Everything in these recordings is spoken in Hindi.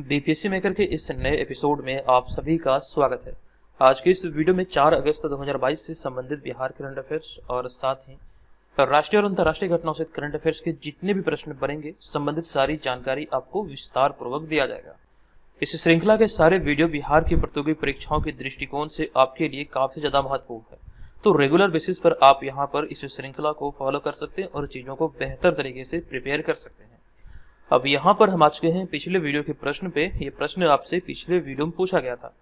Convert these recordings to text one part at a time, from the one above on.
बीपीएससी मेकर के इस नए एपिसोड में आप सभी का स्वागत है। आज के इस वीडियो में 4 अगस्त 2022 से संबंधित बिहार करंट अफेयर्स और साथ ही राष्ट्रीय और अंतर्राष्ट्रीय घटनाओं से करंट अफेयर्स के जितने भी प्रश्न बनेंगे संबंधित सारी जानकारी आपको विस्तार पूर्वक दिया जाएगा। इस श्रृंखला के सारे वीडियो बिहार की प्रतियोगी परीक्षाओं के दृष्टिकोण से आपके लिए काफी ज्यादा महत्वपूर्ण है, तो रेगुलर बेसिस पर आप यहाँ पर इस श्रृंखला को फॉलो कर सकते हैं और चीजों को बेहतर तरीके से प्रिपेयर कर सकते हैं। अब यहाँ पर हम आ चुके हैं पिछले वीडियो के प्रश्न पे। ये प्रश्न आपसे पिछले वीडियो में पूछा गया था।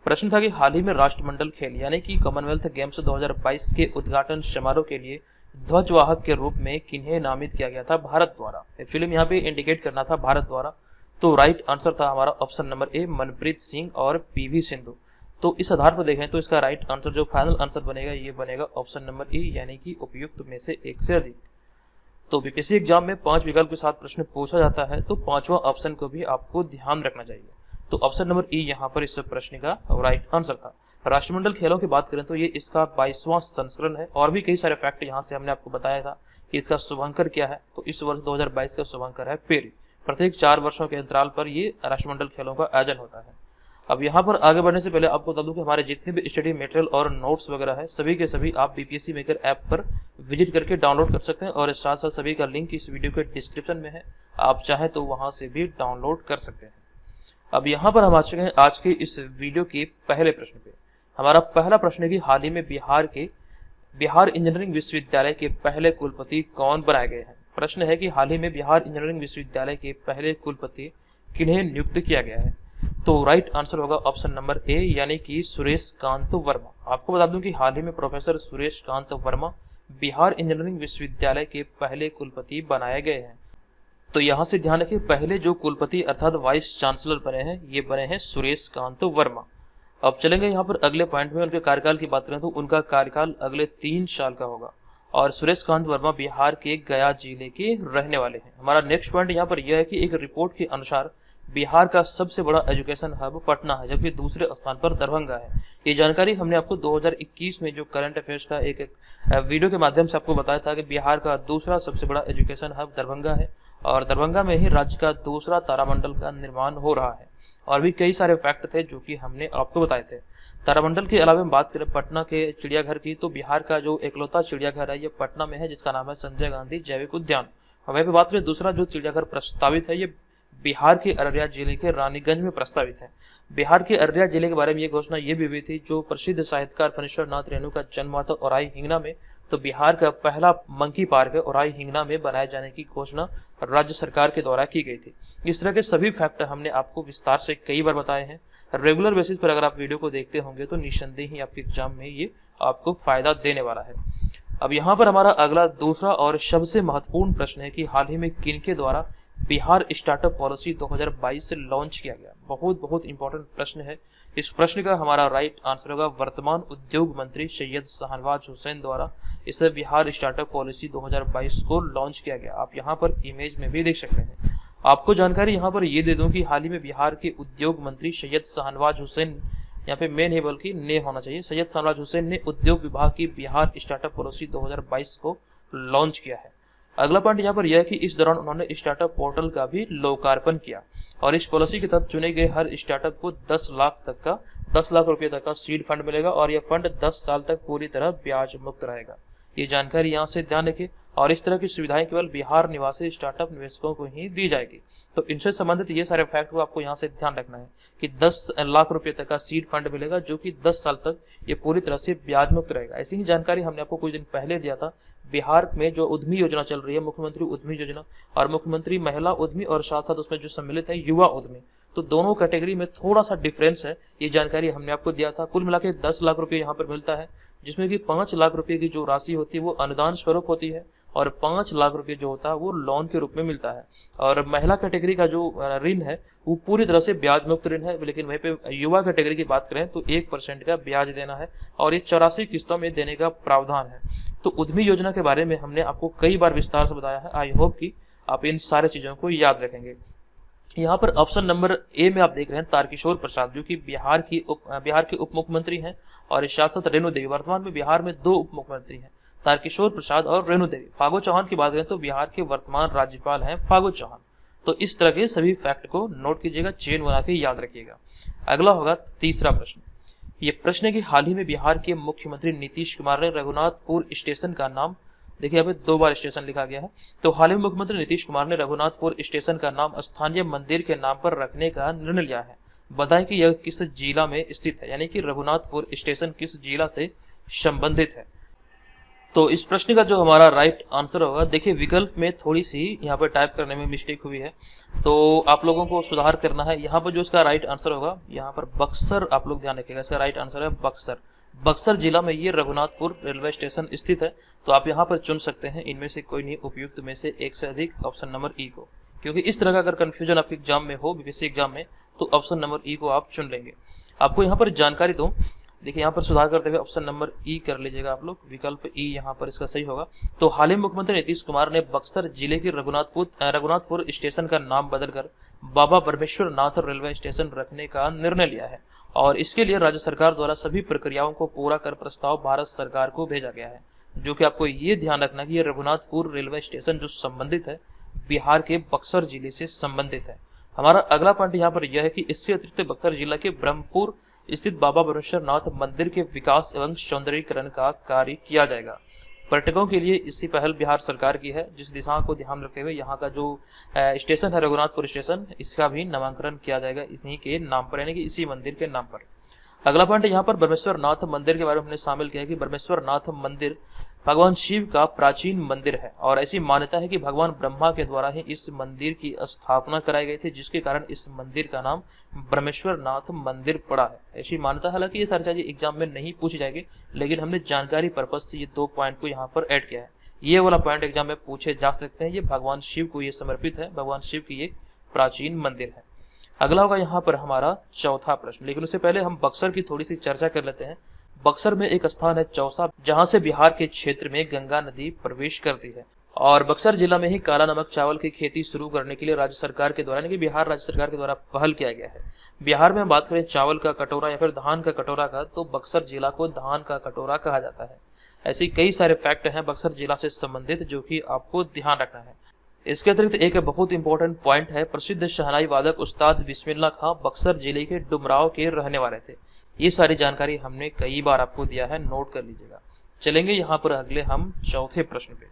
प्रश्न था कि हाल ही में राष्ट्रमंडल खेल यानी कि कॉमनवेल्थ गेम्स 2022 के उद्घाटन समारोह के लिए ध्वजवाहक के रूप में किन्हें नामित किया गया था भारत द्वारा। एक्चुअली यहाँ पे इंडिकेट करना था भारत द्वारा, तो राइट आंसर था हमारा option number A, Manpreet Singh और पीवी सिंधु। तो इस आधार पर देखें तो इसका राइट आंसर जो फाइनल आंसर बनेगा ये बनेगा ऑप्शन नंबर ए, यानी कि उपयुक्त में से एक से अधिक। तो बीपीएससी एग्जाम में 5 विकल्प के साथ प्रश्न पूछा जाता है, तो 5वां ऑप्शन को भी आपको ध्यान रखना चाहिए। तो ऑप्शन नंबर ई यहाँ पर इस प्रश्न का राइट आंसर था। राष्ट्रमंडल खेलों की बात करें तो ये इसका 22वां संस्करण है और भी कई सारे फैक्ट यहाँ से हमने आपको बताया था कि इसका शुभांकर क्या है। तो इस वर्ष 2022 का शुभांकर है पेरी। प्रत्येक 4 वर्षों के अंतराल पर ये राष्ट्रमंडल खेलों का आयोजन होता है। अब यहाँ पर आगे बढ़ने से पहले आपको बता दूं कि हमारे जितने भी स्टडी मटेरियल और नोट्स वगैरह है सभी के सभी आप बीपीएससी मेकर ऐप पर विजिट करके डाउनलोड कर सकते हैं और साथ साथ सभी का लिंक इस वीडियो के डिस्क्रिप्शन में है, आप चाहें तो वहां से भी डाउनलोड कर सकते हैं। अब यहाँ पर हम आ चुके हैं आज के इस वीडियो के पहले प्रश्न पे। हमारा पहला प्रश्न है कि हाल ही में बिहार इंजीनियरिंग विश्वविद्यालय के पहले कुलपति कौन बनाए गए हैं। प्रश्न है कि हाल ही में बिहार इंजीनियरिंग विश्वविद्यालय के पहले कुलपति किन्हें नियुक्त किया गया है। तो राइट आंसर होगा ऑप्शन नंबर ए, यानी कि सुरेश कांत वर्मा। आपको बता दूं कि हाल ही में प्रोफेसर सुरेश कांत वर्मा बिहार इंजीनियरिंग विश्वविद्यालय के पहले कुलपति बनाए गए हैं। तो यहाँ से ध्यान रखिए, पहले जो कुलपति अर्थात वाइस चांसलर बने हैं ये बने हैं सुरेश कांत वर्मा। अब चलेंगे यहाँ पर अगले पॉइंट में। उनके कार्यकाल की बात करें तो उनका कार्यकाल अगले 3 साल का होगा और सुरेश कांत वर्मा बिहार के गया जिले के रहने वाले हैं। हमारा नेक्स्ट पॉइंट यहाँ पर यह है कि एक रिपोर्ट के अनुसार बिहार का सबसे बड़ा एजुकेशन हब पटना है, जबकि दूसरे स्थान पर दरभंगा है। ये जानकारी हमने आपको 2021 में जो करंट अफेयर्स का एक वीडियो के माध्यम से आपको बताया था कि बिहार का दूसरा सबसे बड़ा एजुकेशन हब दरभंगा है और दरभंगा में ही राज्य का दूसरा तारामंडल का निर्माण हो रहा है। और भी कई सारे फैक्ट थे जो कि हमने आपको बताए थे। तारामंडल के अलावा हम बात करें पटना के चिड़ियाघर की, तो बिहार का जो इकलौता चिड़ियाघर है ये पटना में है, जिसका नाम है संजय गांधी जैविक उद्यान। वहीं पे बात करें दूसरा जो चिड़ियाघर प्रस्तावित है ये बिहार के अररिया जिले के रानीगंज में प्रस्तावित है। बिहार के अररिया जिले के बारे में ये घोषणा ये भी हुई थी, जो प्रसिद्ध साहित्यकार फणीश्वर नाथ रेणु का जन्म हुआ था औराई हिंगना में, तो बिहार का पहला मंकी पार्क है औराई हिंगना में बनाए जाने की घोषणा राज्य सरकार के द्वारा की गई थी। इस तरह के सभी फैक्ट हमने आपको विस्तार से कई बार बताए हैं। रेगुलर बेसिस पर अगर आप वीडियो को देखते होंगे तो निस्संदेह ही आपके एग्जाम में ये आपको फायदा देने वाला है। अब यहाँ पर हमारा अगला दूसरा और सबसे महत्वपूर्ण प्रश्न है कि हाल ही में किनके द्वारा बिहार स्टार्टअप पॉलिसी 2022 से लॉन्च किया गया। बहुत इंपॉर्टेंट प्रश्न है। इस प्रश्न का हमारा राइट आंसर होगा वर्तमान उद्योग मंत्री सैयद शाहनवाज हुसैन द्वारा इसे बिहार स्टार्टअप पॉलिसी 2022 को लॉन्च किया गया। आप यहाँ पर इमेज में भी देख सकते हैं। आपको जानकारी यहाँ पर ये दे दूं कि हाल ही में बिहार के उद्योग मंत्री सैयद शाहनवाज हुसैन, यहाँ पे मे नहीं बल्कि ने होना चाहिए, सैयद शाहनवाज हुसैन ने उद्योग विभाग की बिहार स्टार्टअप पॉलिसी 2022 को लॉन्च किया है। अगला पॉइंट यहाँ पर यह है कि इस दौरान उन्होंने स्टार्टअप पोर्टल का भी लोकार्पण किया और इस पॉलिसी के तहत चुने गए हर स्टार्टअप को 10 लाख रुपए तक का सीड फंड मिलेगा और यह फंड 10 साल तक पूरी तरह ब्याज मुक्त रहेगा। ये जानकारी यहाँ से ध्यान रखिए और इस तरह की सुविधाएं केवल बिहार निवासी स्टार्टअप निवेशकों को ही दी जाएगी। तो इनसे संबंधित ये सारे फैक्ट को आपको यहाँ से ध्यान रखना है कि 10 लाख रुपए तक का सीड फंड मिलेगा, जो कि 10 साल तक ये पूरी तरह से ब्याज मुक्त रहेगा। ऐसी ही जानकारी हमने आपको कुछ दिन पहले दिया था। बिहार में जो उद्यमी योजना चल रही है, मुख्यमंत्री उद्यमी योजना और मुख्यमंत्री महिला उद्यमी और साथ साथ उसमें जो सम्मिलित है युवा उद्यमी, तो दोनों कैटेगरी में थोड़ा सा डिफरेंस है। ये जानकारी हमने आपको दिया था। कुल मिला के 10 लाख रुपए यहाँ पर मिलता है, जिसमें कि 5 लाख रुपए की जो राशि होती है वो अनुदान स्वरूप होती है और 5 लाख रुपए जो होता है वो लोन के रूप में मिलता है। और महिला कैटेगरी का जो ऋण है वो पूरी तरह से ब्याज मुक्त ऋण है, लेकिन वहीं पे युवा कैटेगरी की बात करें तो 1% का ब्याज देना है और ये 84 किस्तों में देने का प्रावधान है। तो उद्यमी योजना के बारे में हमने आपको कई बार विस्तार से बताया है। आई होप कि आप इन सारे चीजों को याद रखेंगे। यहाँ पर ऑप्शन नंबर ए में आप देख रहे हैं तारकिशोर प्रसाद, जो कि बिहार के उप मुख्यमंत्री हैं और इस साथ साथ रेणु देवी। वर्तमान में बिहार में 2 उप मुख्यमंत्री हैं, तारकिशोर प्रसाद और रेणु देवी। फागू चौहान की बात करें तो बिहार के वर्तमान राज्यपाल हैं फागू चौहान। तो इस तरह के सभी फैक्ट को नोट कीजिएगा, चेन बना के याद रखिएगा। अगला होगा तीसरा प्रश्न। ये प्रश्न है कि हाल ही में बिहार के मुख्यमंत्री नीतीश कुमार ने रघुनाथपुर स्टेशन का नाम, देखिए यहाँ पे 2 बार स्टेशन लिखा गया है, तो हाल ही में मुख्यमंत्री नीतीश कुमार ने रघुनाथपुर स्टेशन का नाम स्थानीय मंदिर के नाम पर रखने का निर्णय लिया है। बताएं कि यह किस जिला में स्थित है, यानी कि रघुनाथपुर स्टेशन किस जिला से संबंधित है। तो इस प्रश्न का जो हमारा राइट आंसर होगा, देखिए विकल्प में थोड़ी सी यहाँ पर टाइप करने में मिस्टेक हुई है, तो आप लोगों को सुधार करना है। यहाँ पर जो इसका राइट आंसर होगा, यहाँ पर बक्सर, आप लोग ध्यान रखिएगा, इसका राइट आंसर है बक्सर। बक्सर जिला में ये रघुनाथपुर रेलवे स्टेशन स्थित है। तो आप यहाँ पर चुन सकते हैं इनमें से कोई नहीं उपयुक्त में से एक से अधिक, ऑप्शन नंबर ई को, क्योंकि इस तरह का अगर कंफ्यूजन आपके एग्जाम में हो, बीपीएससी एग्जाम में, तो ऑप्शन नंबर ई को आप चुन लेंगे। आपको यहाँ पर जानकारी दूं, देखिए यहाँ पर सुधार करते हुए ऑप्शन नंबर ई कर लीजिएगा आप लोग, विकल्प ई यहाँ पर इसका सही होगा। तो हाल ही मुख्यमंत्री नीतीश कुमार ने बक्सर जिले के रघुनाथपुर स्टेशन का नाम बदलकर बाबा परमेश्वर नाथ रेलवे स्टेशन रखने का निर्णय लिया है, और इसके लिए राज्य सरकार द्वारा सभी प्रक्रियाओं को पूरा कर प्रस्ताव भारत सरकार को भेजा गया है। जो कि आपको ये ध्यान रखना कि ये रघुनाथपुर रेलवे स्टेशन जो संबंधित है बिहार के बक्सर जिले से संबंधित है। हमारा अगला पॉइंट यहाँ पर यह है कि इसके अतिरिक्त बक्सर जिला के ब्रह्मपुर स्थित बाबा परमेश्वर नाथ मंदिर के विकास एवं सौंदर्यीकरण का कार्य किया जाएगा। पर्यटकों के लिए इसी पहल बिहार सरकार की है, जिस दिशा को ध्यान रखते हुए यहाँ का जो स्टेशन है रघुनाथपुर स्टेशन, इसका भी नामांकन किया जाएगा इन्हीं के नाम पर, यानी कि इसी मंदिर के नाम पर। अगला पॉइंट यहाँ पर ब्रह्मेश्वर नाथ मंदिर के बारे में हमने शामिल किया है कि ब्रह्मेश्वर नाथ मंदिर भगवान शिव का प्राचीन मंदिर है, और ऐसी मान्यता है कि भगवान ब्रह्मा के द्वारा ही इस मंदिर की स्थापना कराई गई थी, जिसके कारण इस मंदिर का नाम ब्रह्मेश्वर नाथ मंदिर पड़ा है। ऐसी मान्यता, हालांकि ये सारी चीजें एग्जाम में नहीं पूछी जाएगी, लेकिन हमने जानकारी पर्पज से ये 2 पॉइंट को यहाँ पर ऐड किया है। ये वाला पॉइंट एग्जाम में पूछे जा सकते हैं। ये भगवान शिव को ये समर्पित है, भगवान शिव की एक प्राचीन मंदिर है। अगला होगा यहाँ पर हमारा चौथा प्रश्न, लेकिन उससे पहले हम बक्सर की थोड़ी सी चर्चा कर लेते हैं। बक्सर में एक स्थान है चौसा, जहां से बिहार के क्षेत्र में गंगा नदी प्रवेश करती है, और बक्सर जिला में ही काला नमक चावल की खेती शुरू करने के लिए राज्य सरकार के द्वारा, यानी कि बिहार राज्य सरकार के द्वारा पहल किया गया है। बिहार में हम बात करें चावल का कटोरा या फिर धान का कटोरा का, तो बक्सर जिला को धान का कटोरा कहा जाता है। ऐसे कई सारे फैक्ट हैं बक्सर जिला से संबंधित जो कि आपको ध्यान रखना है। इसके अतिरिक्त एक बहुत इंपॉर्टेंट पॉइंट है, प्रसिद्ध शहनाई वादक उस्ताद बिस्मिल्लाह खां बक्सर जिले के डुमराव के रहने वाले थे। ये सारी जानकारी हमने कई बार आपको दिया है, नोट कर लीजिएगा। चलेंगे यहाँ पर अगले हम चौथे प्रश्न पे।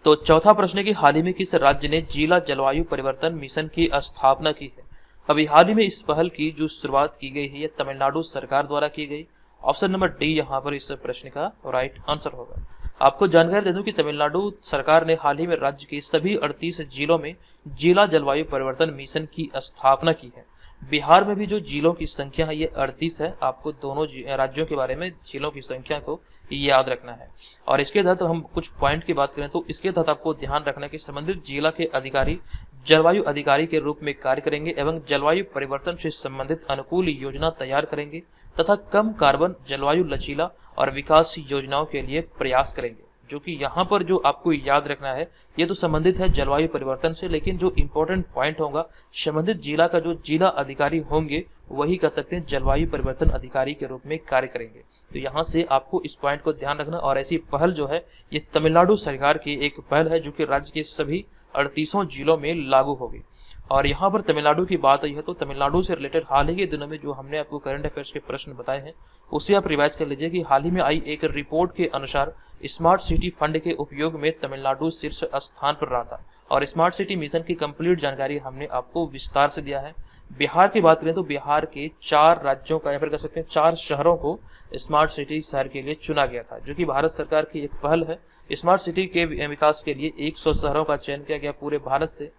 तो चौथा प्रश्न है कि हाल ही में किस राज्य ने जिला जलवायु परिवर्तन मिशन की स्थापना की है। अभी हाल ही में इस पहल की जो शुरुआत की गई है, ये तमिलनाडु सरकार द्वारा की गई। ऑप्शन नंबर डी यहाँ पर इस प्रश्न का राइट आंसर होगा। आपको जानकारी दे दूं कि तमिलनाडु सरकार ने हाल ही में राज्य के सभी 38 जिलों में जिला जलवायु परिवर्तन मिशन की स्थापना की है। बिहार में भी जो जिलों की संख्या है ये 38 है। आपको दोनों राज्यों के बारे में जिलों की संख्या को याद रखना है। और इसके तहत हम कुछ पॉइंट की बात करें तो इसके तहत आपको ध्यान रखना है कि संबंधित जिला के अधिकारी जलवायु अधिकारी के रूप में कार्य करेंगे एवं जलवायु परिवर्तन से संबंधित अनुकूल योजना तैयार करेंगे तथा कम कार्बन जलवायु लचीला और विकास योजनाओं के लिए प्रयास करेंगे। जो कि यहाँ पर जो आपको याद रखना है ये तो संबंधित है जलवायु परिवर्तन से, लेकिन जो इम्पोर्टेंट पॉइंट होगा संबंधित जिला का जो जिला अधिकारी होंगे वही कर सकते हैं जलवायु परिवर्तन अधिकारी के रूप में कार्य करेंगे। तो यहाँ से आपको इस पॉइंट को ध्यान रखना। और ऐसी पहल जो है ये तमिलनाडु सरकार की एक पहल है जो कि राज्य के सभी 38 जिलों में लागू होगी। और यहाँ पर तमिलनाडु की बात आई है तो तमिलनाडु से रिलेटेड हाल ही के दिनों में जो हमने आपको करंट अफेयर्स के प्रश्न बताए हैं उसे आप रिवाइज कर लीजिए कि हाल ही में आई एक रिपोर्ट के अनुसार स्मार्ट सिटी फंड के उपयोग में तमिलनाडु शीर्ष स्थान पर रहा था। और स्मार्ट सिटी मिशन की कंप्लीट जानकारी हमने आपको विस्तार से दिया है। बिहार की बात करें तो बिहार के 4 राज्यों का या फिर कह सकते हैं 4 शहरों को स्मार्ट सिटी शहर के लिए चुना गया था, जो कि भारत सरकार की एक पहल है। स्मार्ट सिटी के विकास के लिए 100 शहरों का चयन किया गया पूरे भारत से।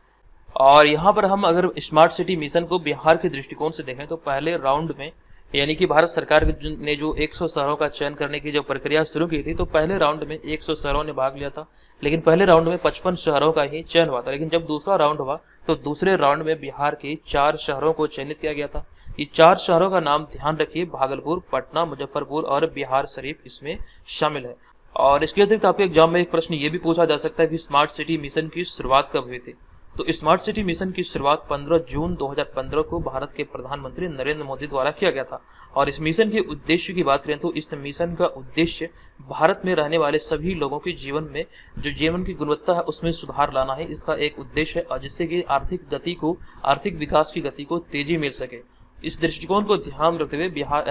और यहाँ पर हम अगर स्मार्ट सिटी मिशन को बिहार के दृष्टिकोण से देखें तो पहले राउंड में यानी कि भारत सरकार ने जो 100 शहरों का चयन करने की जो प्रक्रिया शुरू की थी तो पहले राउंड में 100 शहरों ने भाग लिया था, लेकिन पहले राउंड में 55 शहरों का ही चयन हुआ था। लेकिन जब दूसरा राउंड हुआ तो दूसरे राउंड में बिहार के 4 शहरों को चयनित किया गया था। ये 4 शहरों का नाम ध्यान रखिए, भागलपुर, पटना, मुजफ्फरपुर और बिहार शरीफ इसमें शामिल है। और इसके अतिरिक्त आपके एग्जाम में एक प्रश्न ये भी पूछा जा सकता है कि स्मार्ट सिटी मिशन की शुरुआत कब हुई थी। तो स्मार्ट सिटी मिशन की शुरुआत 15 जून 2015 को भारत के प्रधानमंत्री नरेंद्र मोदी द्वारा किया गया था। और इस मिशन के उद्देश्य की बात करें तो इस मिशन का उद्देश्य भारत में रहने वाले सभी लोगों के जीवन में जो जीवन की गुणवत्ता है उसमें सुधार लाना है। इसका एक उद्देश्य है और जिससे कि आर्थिक विकास की गति को तेजी मिल सके। इस दृष्टिकोण को ध्यान में रखते हुए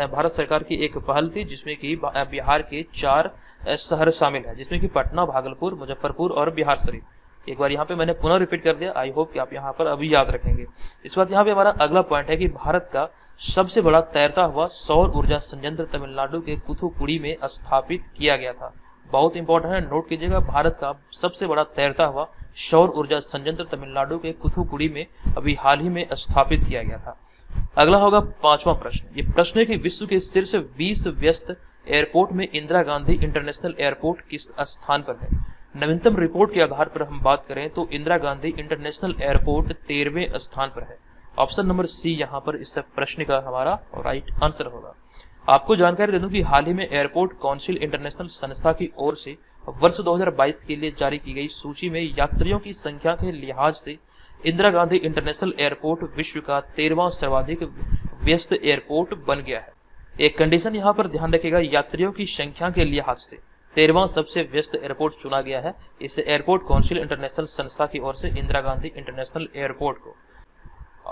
भारत सरकार की एक पहल थी जिसमें कि बिहार के 4 शहर शामिल है, जिसमें कि पटना, भागलपुर, मुजफ्फरपुर और बिहार शरीफ। एक बार यहाँ पे मैंने पुनः रिपीट कर दिया, आई होप कि आप यहाँ पर अभी याद रखेंगे। इस बात यहाँ पे हमारा अगला पॉइंट है कि भारत का सबसे बड़ा तैरता हुआ सौर ऊर्जा संयंत्र तमिलनाडु के कुथुकुड़ी में स्थापित किया गया था। बहुत इंपॉर्टेंट है, नोट कीजिएगा। भारत का सबसे बड़ा तैरता हुआ सौर ऊर्जा संयंत्र तमिलनाडु के कुथुकुड़ी में अभी हाल ही में स्थापित किया गया था। अगला होगा 5वां प्रश्न। ये प्रश्न है कि विश्व के शीर्ष 20 व्यस्त एयरपोर्ट में इंदिरा गांधी इंटरनेशनल एयरपोर्ट किस स्थान पर है। नवीनतम रिपोर्ट के आधार पर हम बात करें तो इंदिरा गांधी इंटरनेशनल एयरपोर्ट 13वें स्थान पर है। ऑप्शन नंबर सी यहाँ पर इस प्रश्न का हमारा राइट आंसर होगा। आपको जानकारी दे दूं कि हाल ही में एयरपोर्ट काउंसिल इंटरनेशनल संस्था की ओर से वर्ष 2022 के लिए जारी की गई सूची में यात्रियों की संख्या के लिहाज से इंदिरा गांधी इंटरनेशनल एयरपोर्ट विश्व का 13वां सर्वाधिक व्यस्त एयरपोर्ट बन गया है। एक कंडीशन यहाँ पर ध्यान रखिएगा, यात्रियों की संख्या के लिहाज से 13वां सबसे व्यस्त एयरपोर्ट चुना गया है। इसे एयरपोर्ट काउंसिल इंटरनेशनल संस्था की ओर से इंदिरा गांधी इंटरनेशनल एयरपोर्ट को।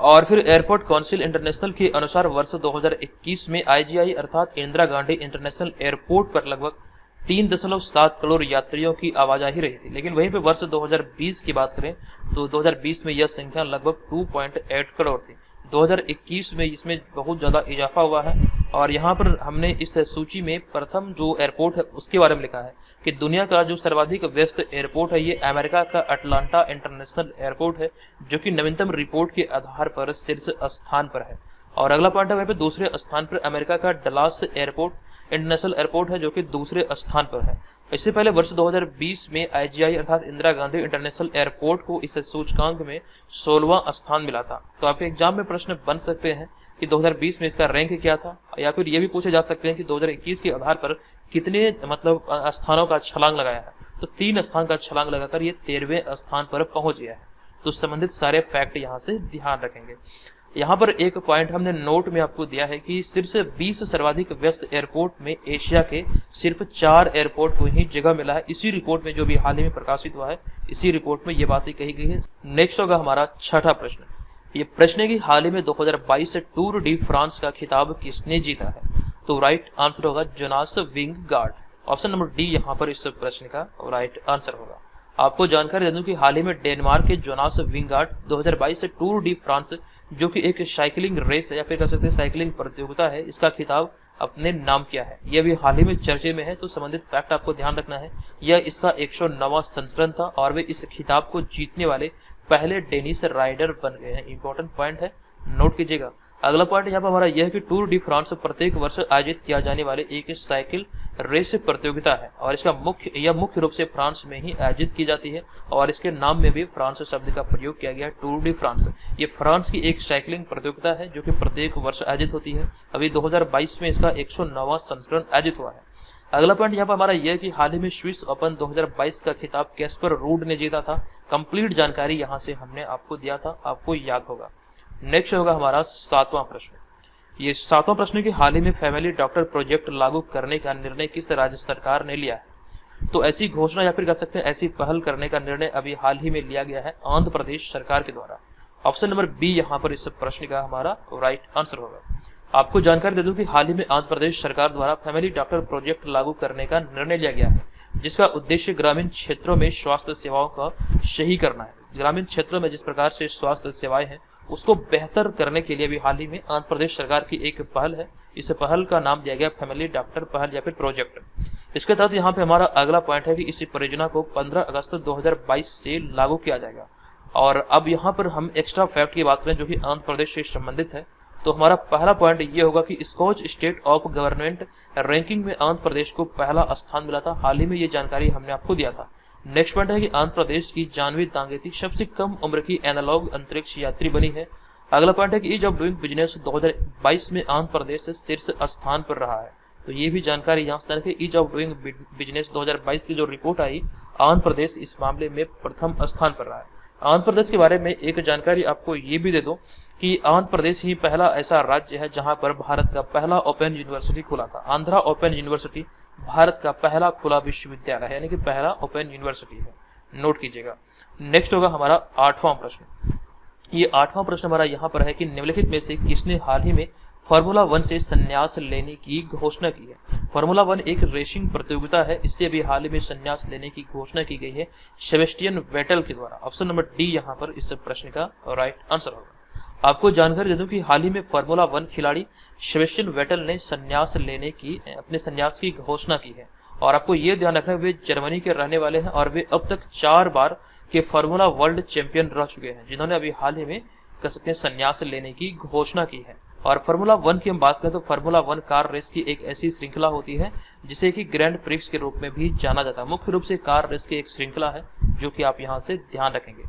और फिर एयरपोर्ट काउंसिल इंटरनेशनल के अनुसार वर्ष 2021 में IGI अर्थात इंदिरा गांधी इंटरनेशनल एयरपोर्ट पर लगभग 3.7 करोड़ यात्रियों की आवाजाही रही थी। लेकिन वहीं पे वर्ष 2020 की बात करें तो 2020 में यह संख्या लगभग 2.8 करोड़ थी। 2021 में इसमें बहुत ज़्यादा इजाफा हुआ है। और यहाँ पर हमने इस सूची में प्रथम जो एयरपोर्ट है उसके बारे में लिखा है कि दुनिया का जो सर्वाधिक व्यस्त एयरपोर्ट है ये अमेरिका का अटलांटा इंटरनेशनल एयरपोर्ट है, जो कि नवीनतम रिपोर्ट के आधार पर शीर्ष स्थान पर है। और अगला पॉइंट है वहीं पे दूसरे स्थान पर अमेरिका का डलास एयरपोर्ट इंटरनेशनल एयरपोर्ट है, जो कि दूसरे स्थान पर है। इससे पहले वर्ष 2020 में IGI अर्थात इंदिरा गांधी इंटरनेशनल एयरपोर्ट को इस सूचकांक में 16वां स्थान मिला था। तो आपके एग्जाम में प्रश्न बन सकते हैं कि 2020 में इसका रैंक क्या था, या फिर ये भी पूछे जा सकते हैं कि 2021 के आधार पर कितने स्थानों का छलांग लगाया है। तो 3 स्थान का छलांग लगाकर ये 13वें स्थान पर पहुंच गया है। तो संबंधित सारे फैक्ट यहाँ से ध्यान रखेंगे। यहाँ पर एक पॉइंट हमने नोट में आपको दिया है कि शीर्ष 20 सर्वाधिक व्यस्त एयरपोर्ट में एशिया के सिर्फ 4 एयरपोर्ट को ही जगह मिला है। इसी रिपोर्ट में जो भी हाल ही में प्रकाशित हुआ है, इसी रिपोर्ट में ये बातें कही गई है। नेक्स्ट होगा हमारा 6ठा प्रश्न। ये प्रश्न है कि हाल ही में 2022 से टूर डी फ्रांस का खिताब किसने जीता है। तो राइट आंसर होगा जोनास विंगगार्ड। ऑप्शन नंबर डी यहाँ पर इस प्रश्न का राइट आंसर होगा। आपको जानकारी दे दूं कि हाल ही में डेनमार्क के जोनास विंगगार्ड 2022 से टूर डी फ्रांस, जो कि एक साइकिलिंग रेस है या फिर कह सकते हैं साइकिलिंग प्रतियोगिता है, इसका खिताब अपने नाम किया है। यह भी हाल ही में चर्चे में है। तो संबंधित फैक्ट आपको ध्यान रखना है, यह इसका 109वां संस्करण था और वे इस खिताब को जीतने वाले पहले डेनिस राइडर बन गए हैं। इंपॉर्टेंट पॉइंट है, नोट कीजिएगा। अगला पॉइंट यहाँ पर हमारा यह है कि टूर डी फ्रांस प्रत्येक वर्ष आयोजित किया जाने वाले एक साइकिल रेस प्रतियोगिता है और इसका मुख्य रूप से फ्रांस में ही आयोजित की जाती है और इसके नाम में भी फ्रांस शब्द का प्रयोग किया गया है, टूर डी फ्रांस। ये फ्रांस की एक साइकिलिंग प्रतियोगिता है जो कि प्रत्येक वर्ष आयोजित होती है। अभी 2022 में इसका 109वां संस्करण आयोजित हुआ है। अगला पॉइंट यहाँ पर हमारा यह है कि हाल ही में स्विस ओपन 2022 का खिताब कैस्पर रूड ने जीता था। कंप्लीट जानकारी यहाँ से हमने आपको दिया था, आपको याद होगा। नेक्स्ट होगा हमारा 7वां प्रश्न। ये 7वां प्रश्न कि हाल ही में फैमिली डॉक्टर प्रोजेक्ट लागू करने का निर्णय किस राज्य सरकार ने लिया है। तो ऐसी घोषणा या फिर कह सकते हैं ऐसी पहल करने का निर्णय अभी हाल ही में लिया गया है आंध्र प्रदेश सरकार के द्वारा। ऑप्शन नंबर बी यहाँ पर इस प्रश्न का हमारा राइट आंसर होगा। आपको जानकारी दे दूं कि हाल ही में आंध्र प्रदेश सरकार द्वारा फैमिली डॉक्टर प्रोजेक्ट लागू करने का निर्णय लिया गया है, जिसका उद्देश्य ग्रामीण क्षेत्रों में स्वास्थ्य सेवाओं का सही करना है। ग्रामीण क्षेत्रों में जिस प्रकार से स्वास्थ्य सेवाएं हैं उसको बेहतर करने के लिए भी हाल ही में आंध्र प्रदेश सरकार की एक पहल है। इस पहल का नाम दिया गया फैमिली डॉक्टर पहल या फिर प्रोजेक्ट। इसके तहत यहाँ पे हमारा अगला पॉइंट है कि इस परियोजना को 15 अगस्त 2022 से लागू किया जाएगा। और अब यहाँ पर हम एक्स्ट्रा फैक्ट की बात करें जो कि आंध्र प्रदेश से संबंधित है, तो हमारा पहला पॉइंट ये होगा कि Skoch state of government ranking में आंध्र प्रदेश को पहला स्थान मिला था। हाल ही में ये जानकारी हमने आपको दिया था। नेक्स्ट पॉइंट है कि आंध्र प्रदेश की जानवी तांगेती सबसे कम उम्र की एनालॉग अंतरिक्ष यात्री बनी है। अगला पॉइंट है कि ईज ऑफ डूइंग बिजनेस 2022 में आंध्र प्रदेश शीर्ष स्थान पर रहा है। तो ये भी जानकारी यहाँ से रखें। ईज ऑफ डूइंग बिजनेस 2022 की जो रिपोर्ट आई, आंध्र प्रदेश इस मामले में प्रथम स्थान पर रहा है। आंध्र प्रदेश के बारे में एक जानकारी आपको ये भी दे दूं कि आंध्र प्रदेश ही पहला ऐसा राज्य है जहां पर भारत का पहला ओपन यूनिवर्सिटी खुला था। आंध्रा ओपन यूनिवर्सिटी भारत का पहला खुला विश्वविद्यालय है, यानी कि पहला ओपन यूनिवर्सिटी है, नोट कीजिएगा। नेक्स्ट होगा हमारा 8वां प्रश्न। ये 8वां प्रश्न हमारा यहाँ पर है कि निम्नलिखित में से किसने हाल ही में फार्मूला 1 से संन्यास लेने की घोषणा की है। फार्मूला 1 एक रेसिंग प्रतियोगिता है, इससे अभी हाल ही में संन्यास लेने की घोषणा की गई है सेबेस्टियन वेटल के द्वारा। ऑप्शन नंबर डी यहाँ पर इस प्रश्न का राइट आंसर होगा। आपको जानकारी दे दूं कि हाल ही में फार्मूला 1 खिलाड़ी सेबेस्टियन वेटल ने संन्यास लेने की अपने संन्यास की घोषणा की है। और आपको ये ध्यान रखना, वे जर्मनी के रहने वाले हैं और वे अब तक 4 बार के फार्मूला वर्ल्ड चैंपियन रह चुके हैं, जिन्होंने अभी हाल ही में कह सकते हैं संन्यास लेने की घोषणा की है। और फार्मूला 1 की हम बात करें तो फार्मूला 1 कार रेस की एक ऐसी श्रृंखला होती है जिसे कि ग्रैंड प्रिक्स के रूप में भी जाना जाता है। मुख्य रूप से कार रेस की एक श्रृंखला है जो कि आप यहाँ से ध्यान रखेंगे।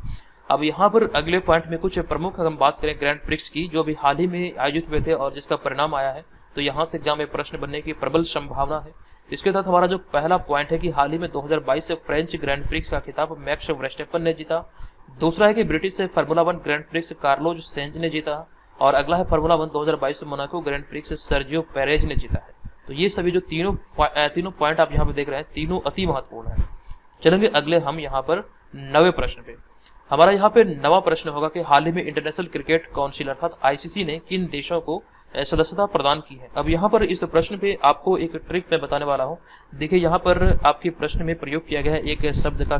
अब यहाँ पर अगले पॉइंट में कुछ प्रमुख हम बात करें ग्रैंड प्रिक्स की, जो भी हाल ही में आयोजित हुए थे और जिसका परिणाम आया है, तो यहाँ से एग्जाम में प्रश्न बनने की प्रबल संभावना है। इसके तहत हमारा जो पहला पॉइंट है कि हाल ही में 2022 से फ्रेंच ग्रैंड प्रिक्स का खिताब मैक्स वर्स्टेपन ने जीता। दूसरा है कि ब्रिटिश से formula 1 grand prix Carlos Sainz ने जीता। और अगला है फार्मूला 1 2022 से Monaco grand prix Sergio Perez ने जीता है। तो ये सभी जो तीनों पॉइंट आप यहाँ पे देख रहे हैं, तीनों अति महत्वपूर्ण है। चलेंगे अगले हम यहाँ पर 9वें प्रश्न पे। हमारा यहाँ पे 9वां प्रश्न होगा कि हाल ही में इंटरनेशनल क्रिकेट काउंसिल अर्थात आईसीसी ने किन देशों को सदस्यता प्रदान की है। अब यहाँ पर इस प्रश्न पे आपको एक ट्रिक मैं बताने वाला हूँ। देखिए यहाँ पर आपके प्रश्न में प्रयोग किया गया है एक शब्द का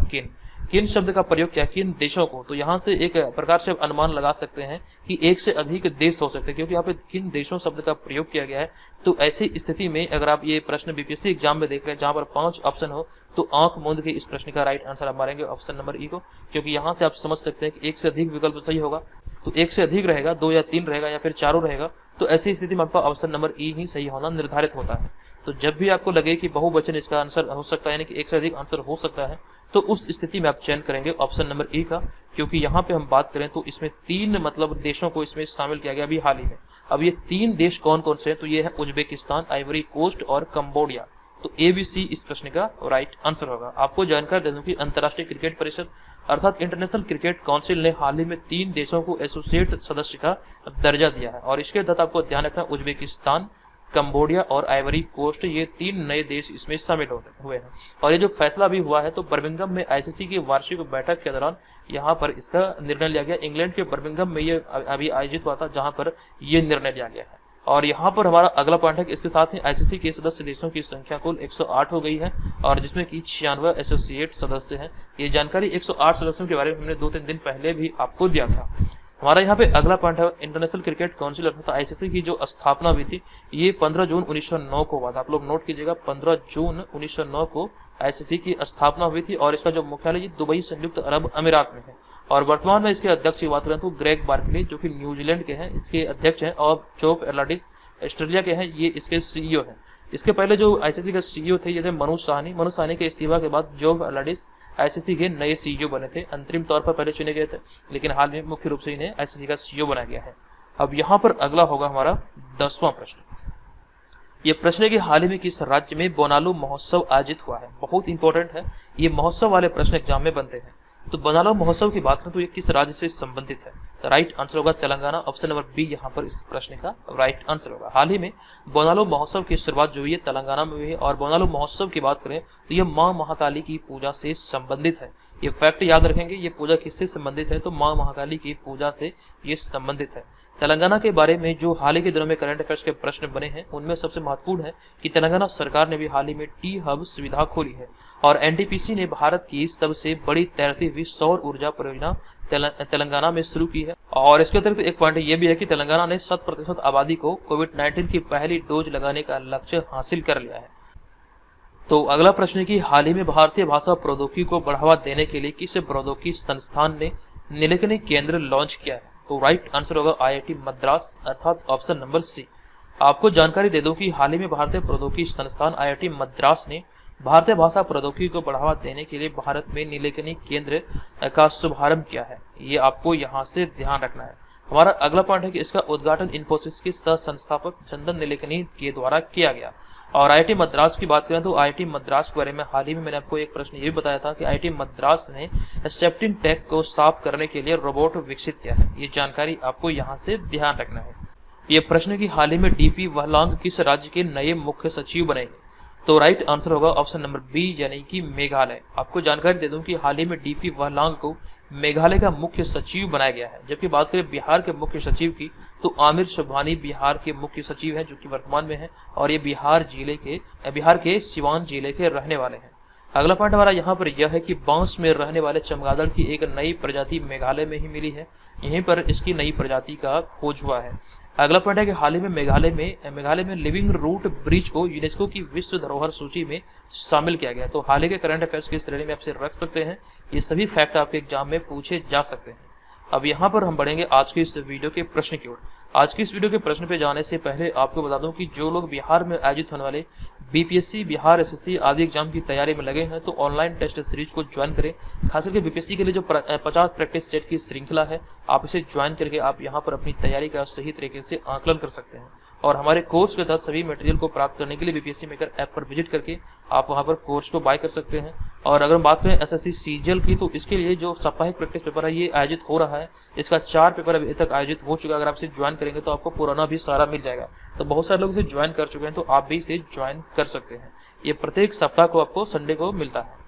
किन शब्द का प्रयोग किया, किन देशों को। तो यहाँ से एक प्रकार से अनुमान लगा सकते हैं कि एक से अधिक देश हो सकते हैं, क्योंकि यहाँ पे किन देशों शब्द का प्रयोग किया गया है। तो ऐसी स्थिति में अगर आप ये प्रश्न बीपीएससी एग्जाम में देख रहे हैं जहाँ पर 5 ऑप्शन हो, तो आंख मूंद के इस प्रश्न का राइट आंसर आप मारेंगे ऑप्शन नंबर ई को, क्योंकि यहाँ से आप समझ सकते हैं कि एक से अधिक विकल्प सही होगा। तो एक से अधिक रहेगा, 2 या 3 रहेगा या फिर 4 रहेगा। तो ऐसी स्थिति में आपका ऑप्शन नंबर ई ही सही होना निर्धारित होता है। तो जब भी आपको लगे कि बहुवचन इसका आंसर हो सकता है, यानी कि एक से अधिक आंसर हो सकता है, तो उस स्थिति में आप चयन करेंगे ऑप्शन नंबर ई का, क्योंकि यहाँ पे हम बात करें तो इसमें 3 मतलब देशों को इसमें शामिल किया गया अभी हाल ही में। अब ये 3 देश कौन कौन से हैं, तो ये है उज्बेकिस्तान, आइवरी कोस्ट और कंबोडिया। तो ABC इस प्रश्न का राइट आंसर होगा। आपको जानकारी दे दूं कि अंतर्राष्ट्रीय क्रिकेट परिषद अर्थात इंटरनेशनल क्रिकेट काउंसिल ने हाल ही में 3 देशों को एसोसिएट सदस्य का दर्जा दिया है। और इसके तहत आपको ध्यान रखना, उज्बेकिस्तान, कंबोडिया और आइवरी कोस्ट, ये 3 नए देश इसमें शामिल हुए हैं। और ये जो फैसला भी हुआ है, तो बर्मिंघम में आईसीसी की वार्षिक बैठक के दौरान यहाँ पर इसका निर्णय लिया गया। इंग्लैंड के बर्मिंघम में ये अभी आयोजित हुआ था, जहाँ पर ये निर्णय लिया गया है। और यहाँ पर हमारा अगला पॉइंट है कि इसके साथ ही आईसीसी के सदस्य देशों की संख्या कुल 108 हो गई है, और जिसमें कि 96 एसोसिएट सदस्य हैं। ये जानकारी 108 सदस्यों के बारे में हमने 2-3 दिन पहले भी आपको दिया था। हमारा यहाँ पे अगला पॉइंट है इंटरनेशनल क्रिकेट काउंसिल अर्थात आईसीसी की जो स्थापना हुई थी, ये 15 जून 1909 को हुआ था। आप लोग नोट कीजिएगा, 15 जून 1909 को आईसीसी की स्थापना हुई थी। और इसका जो मुख्यालय ये दुबई संयुक्त अरब अमीरात में है। और वर्तमान में इसके अध्यक्ष की बात करें तो ग्रेग बार्कले, जो कि न्यूजीलैंड के हैं, इसके अध्यक्ष हैं। और जोफ एर्लाडिस ऑस्ट्रेलिया के हैं, ये इसके सीईओ हैं। इसके पहले जो आईसीसी के सीईओ थे ये थे मनोज साहनी के इस्तीफा के बाद जोफ एर्लाडिस आईसीसी के नए सीईओ बने थे। अंतरिम तौर पर पहले चुने गए थे, लेकिन हाल में मुख्य रूप से इन्हें आईसीसी का सीईओ बनाया गया है। अब यहाँ पर अगला होगा हमारा 10वां प्रश्न। ये प्रश्न है कि हाल ही में किस राज्य में बोनालू महोत्सव आयोजित हुआ है। बहुत इंपॉर्टेंट है, ये महोत्सव वाले प्रश्न एग्जाम में बनते हैं। तो बोनालू महोत्सव की बात करें तो ये किस राज्य से संबंधित है। तो राइट आंसर होगा तेलंगाना, ऑप्शन नंबर बी यहाँ पर इस प्रश्न का राइट आंसर होगा। हाल ही में बोनालू महोत्सव की शुरुआत जो हुई है तेलंगाना में हुई है। और बोनालू महोत्सव की बात करें तो ये माँ महाकाली की पूजा से संबंधित है। ये फैक्ट याद रखेंगे, ये पूजा किससे संबंधित है, तो माँ महाकाली की पूजा से ये संबंधित है। तेलंगाना के बारे में जो हाल ही के दिनों में करंट अफेयर्स के प्रश्न बने हैं, उनमें सबसे महत्वपूर्ण है कि तेलंगाना सरकार ने भी हाल ही में टी हब सुविधा खोली है। और एनटीपीसी ने भारत की सबसे बड़ी तैरती हुई सौर ऊर्जा परियोजना तेलंगाना में शुरू की है। और इसके अतिरिक्त एक पॉइंट ये भी है कि तेलंगाना ने 100% आबादी को कोविड-19 की पहली डोज लगाने का लक्ष्य हासिल कर लिया है। तो अगला प्रश्न है कि हाल ही में भारतीय भाषा प्रौद्योगिकी को बढ़ावा देने के लिए किस प्रौद्योगिकी संस्थान ने निलंबनी केंद्र लॉन्च किया है। तो राइट आंसर होगा आईआईटी मद्रास अर्थात ऑप्शन नंबर सी। आपको जानकारी दे दूं कि हाल ही में भारतीय प्रौद्योगिकी संस्थान आईआईटी मद्रास ने भारतीय भाषा प्रौद्योगिकी को बढ़ावा देने के लिए भारत में निलंबनी केंद्र का शुभारंभ किया है। ये आपको यहाँ से ध्यान रखना है। हमारा अगला पॉइंट है कि इसका उद्घाटन इन्फोसिस के सह संस्थापक चंदन नीलेकनी के द्वारा किया गया। और आईआईटी मद्रास की बात करें तो आईआईटी मद्रास के बारे में हाल ही में मैंने आपको एक प्रश्न ये भी बताया था कि आईआईटी मद्रास ने सेप्टिक टैंक को साफ करने के लिए रोबोट विकसित किया है। ये जानकारी आपको यहाँ से ध्यान रखना है। ये प्रश्न की हाल ही में डीपी वाहलांग किस राज्य के नए मुख्य सचिव बने? तो राइट आंसर होगा ऑप्शन नंबर बी यानी कि मेघालय। आपको जानकारी दे दूं कि हाल ही में डीपी वाहलांग को मेघालय का मुख्य सचिव बनाया गया है। जबकि बात करें बिहार के मुख्य सचिव की तो आमिर सुबहानी बिहार के मुख्य सचिव हैं, जो कि वर्तमान में है और ये बिहार के सिवान जिले के रहने वाले हैं। अगला पॉइंट हमारा यहाँ पर यह है कि बांस में रहने वाले चमगादड़ की एक नई प्रजाति मेघालय में ही मिली है। यहीं पर इसकी नई प्रजाति का खोज हुआ है। अगला पॉइंट है कि हाल ही में मेघालय में लिविंग रूट ब्रिज को यूनेस्को की विश्व धरोहर सूची में शामिल किया गया। तो हाल ही के करंट अफेयर्स की श्रेणी में आपसे रख सकते हैं। ये सभी फैक्ट आपके एग्जाम में पूछे जा सकते हैं। अब यहाँ पर हम बढ़ेंगे आज के इस वीडियो के प्रश्न की ओर। आज की इस वीडियो के प्रश्न पे जाने से पहले आपको बता दूं कि जो लोग बिहार में आयोजित होने वाले बीपीएससी, बिहार एसएससी आदि एग्जाम की तैयारी में लगे हैं तो ऑनलाइन टेस्ट सीरीज को ज्वाइन करें। खास करके बीपीएससी के लिए जो 50 प्रैक्टिस सेट की श्रृंखला है, आप इसे ज्वाइन करके आप यहाँ पर अपनी तैयारी का सही तरीके से आकलन कर सकते हैं। और हमारे कोर्स के तहत सभी मटेरियल को प्राप्त करने के लिए बीपीएससी मेकर ऐप पर विजिट करके आप वहां पर कोर्स को बाय कर सकते हैं। और अगर हम बात करें एसएससी सीजीएल की तो इसके लिए जो साप्ताहिक प्रैक्टिस पेपर है ये आयोजित हो रहा है। इसका 4 पेपर अभी तक आयोजित हो चुका है। अगर आप इसे ज्वाइन करेंगे तो आपको पुराना भी सारा मिल जाएगा। तो बहुत सारे लोग इसे ज्वाइन कर चुके हैं, तो आप भी इसे ज्वाइन कर सकते हैं। ये प्रत्येक सप्ताह को आपको संडे को मिलता है।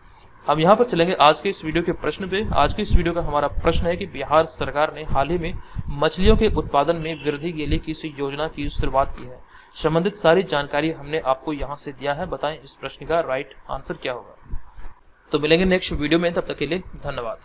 हम यहाँ पर चलेंगे आज के इस वीडियो के प्रश्न पे। आज के इस वीडियो का हमारा प्रश्न है कि बिहार सरकार ने हाल ही में मछलियों के उत्पादन में वृद्धि के लिए किस योजना की शुरुआत की है? संबंधित सारी जानकारी हमने आपको यहाँ से दिया है। बताएं इस प्रश्न का राइट आंसर क्या होगा। तो मिलेंगे नेक्स्ट वीडियो में, तब तक के लिए धन्यवाद।